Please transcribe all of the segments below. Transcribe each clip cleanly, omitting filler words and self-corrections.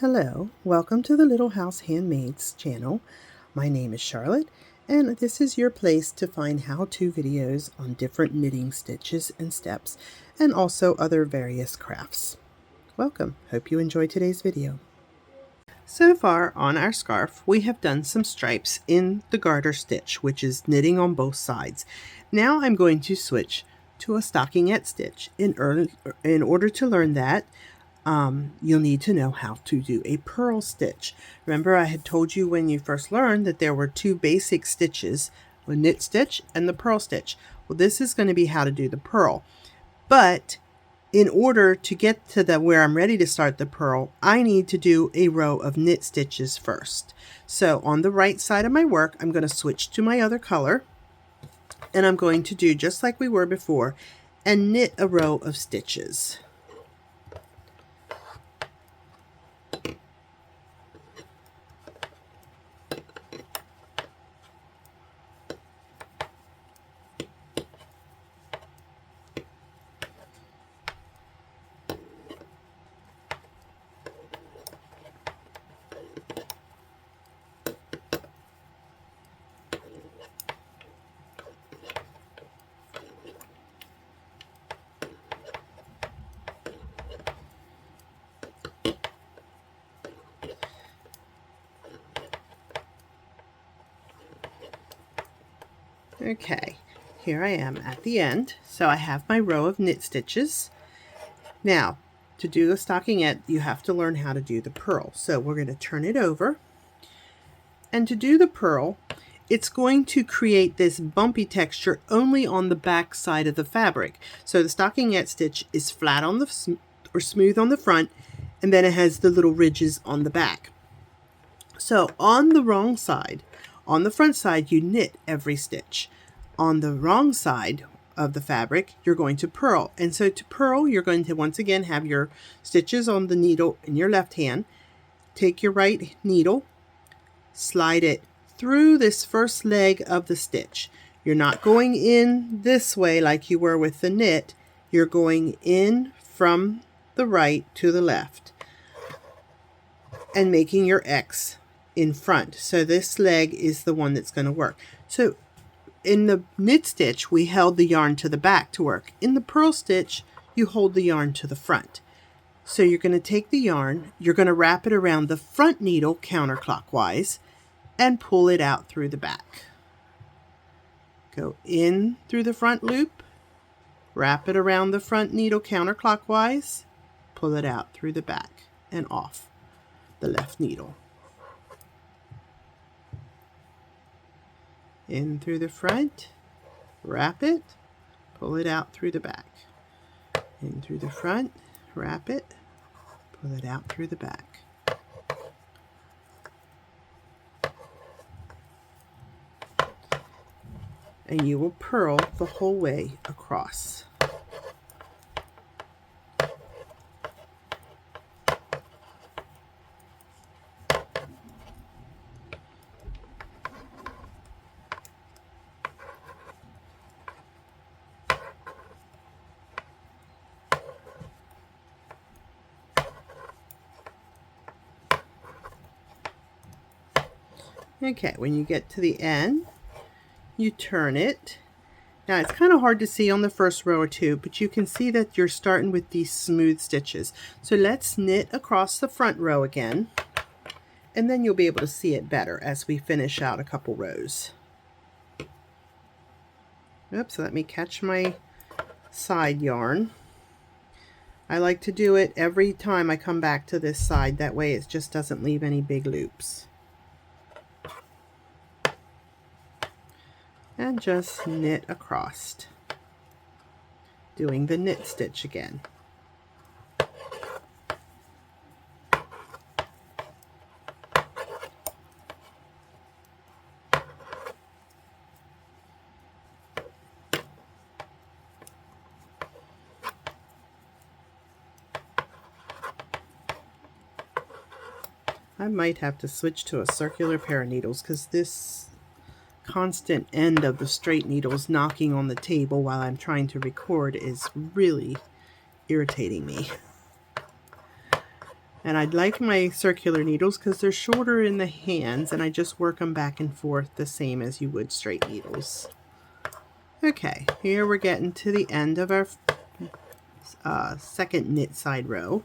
Hello, welcome to the Little House Handmaids channel. My name is Charlotte, and this is your place to find how-to videos on different knitting stitches and steps, and also other various crafts. Welcome, hope you enjoyed today's video. So far on our scarf, we have done some stripes in the garter stitch, which is knitting on both sides. Now I'm going to switch to a stockinette stitch. In order to learn that, you'll need to know how to do a purl stitch. Remember, I had told you when you first learned that there were two basic stitches, the knit stitch and the purl stitch. Well, this is going to be how to do the purl. But in order to get to where I'm ready to start the purl, I need to do a row of knit stitches first. So on the right side of my work, I'm going to switch to my other color, and I'm going to do just like we were before and knit a row of stitches. Okay, here I am at the end. So I have my row of knit stitches. Now, to do the stockinette, you have to learn how to do the purl. So we're going to turn it over. And to do the purl, it's going to create this bumpy texture only on the back side of the fabric. So the stockinette stitch is flat on the or smooth on the front, and then it has the little ridges on the back. So on the wrong side, on the front side, you knit every stitch. On the wrong side of the fabric, you're going to purl. And so to purl, you're going to once again have your stitches on the needle in your left hand. Take your right needle, slide it through this first leg of the stitch. You're not going in this way like you were with the knit. You're going in from the right to the left and making your X in front. So this leg is the one that's going to work. So in the knit stitch, we held the yarn to the back to work. In the purl stitch, you hold the yarn to the front. So you're going to take the yarn, you're going to wrap it around the front needle counterclockwise and pull it out through the back. Go in through the front loop, wrap it around the front needle counterclockwise, pull it out through the back and off the left needle. In through the front, wrap it, pull it out through the back. In through the front, wrap it, pull it out through the back. And you will purl the whole way across. Okay, when you get to the end, you turn it. Now it's kind of hard to see on the first row or two, but you can see that you're starting with these smooth stitches. So let's knit across the front row again, and then you'll be able to see it better as we finish out a couple rows. Oops, let me catch my side yarn. I like to do it every time I come back to this side, that way it just doesn't leave any big loops. And just knit across, doing the knit stitch again. I might have to switch to a circular pair of needles because this constant end of the straight needles knocking on the table while I'm trying to record is really irritating me. And I'd like my circular needles because they're shorter in the hands, and I just work them back and forth the same as you would straight needles. Okay, here we're getting to the end of our second knit side row.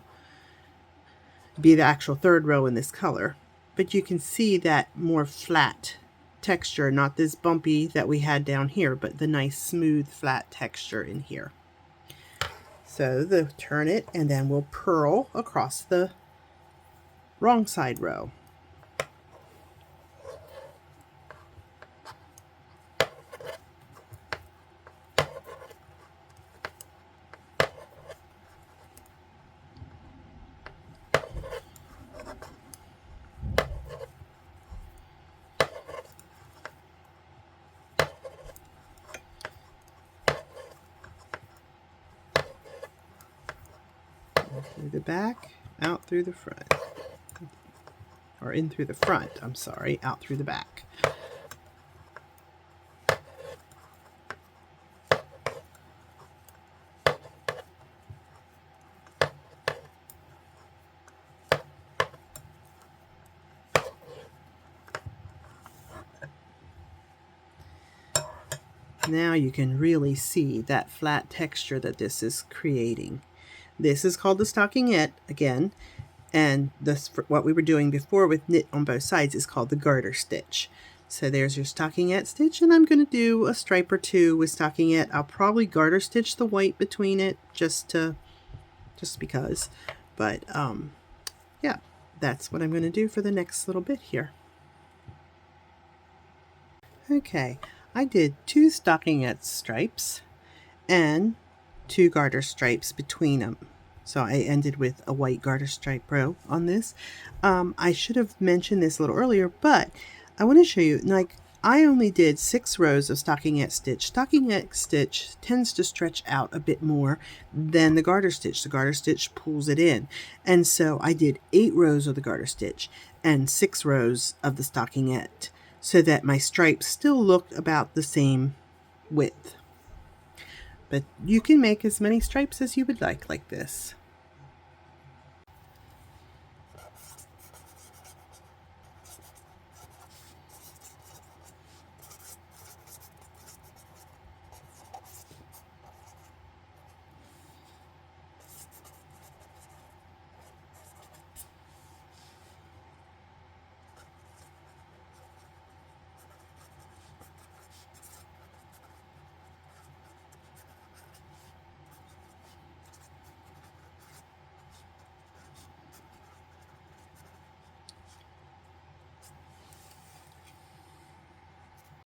Be the actual third row in this color, but you can see that more flat texture, not this bumpy that we had down here, but the nice smooth flat texture in here. So turn it, and then we'll purl across the wrong side row. Through the back, out through the front, or in through the front, I'm sorry, out through the back. Now you can really see that flat texture that this is creating. This is called the stockinette again, and this, what we were doing before with knit on both sides, is called the garter stitch. So there's your stockinette stitch, and I'm going to do a stripe or two with stockinette. I'll probably garter stitch the white between it just because. But yeah, that's what I'm going to do for the next little bit here. Okay, I did 2 stockinette stripes and 2 garter stripes between them. So I ended with a white garter stripe row on this. I should have mentioned this a little earlier, but I want to show you, like, I only did 6 rows of stockinette stitch. Stockinette stitch tends to stretch out a bit more than the garter stitch. The garter stitch pulls it in. And so I did 8 rows of the garter stitch and 6 rows of the stockinette, so that my stripes still looked about the same width. But you can make as many stripes as you would like this.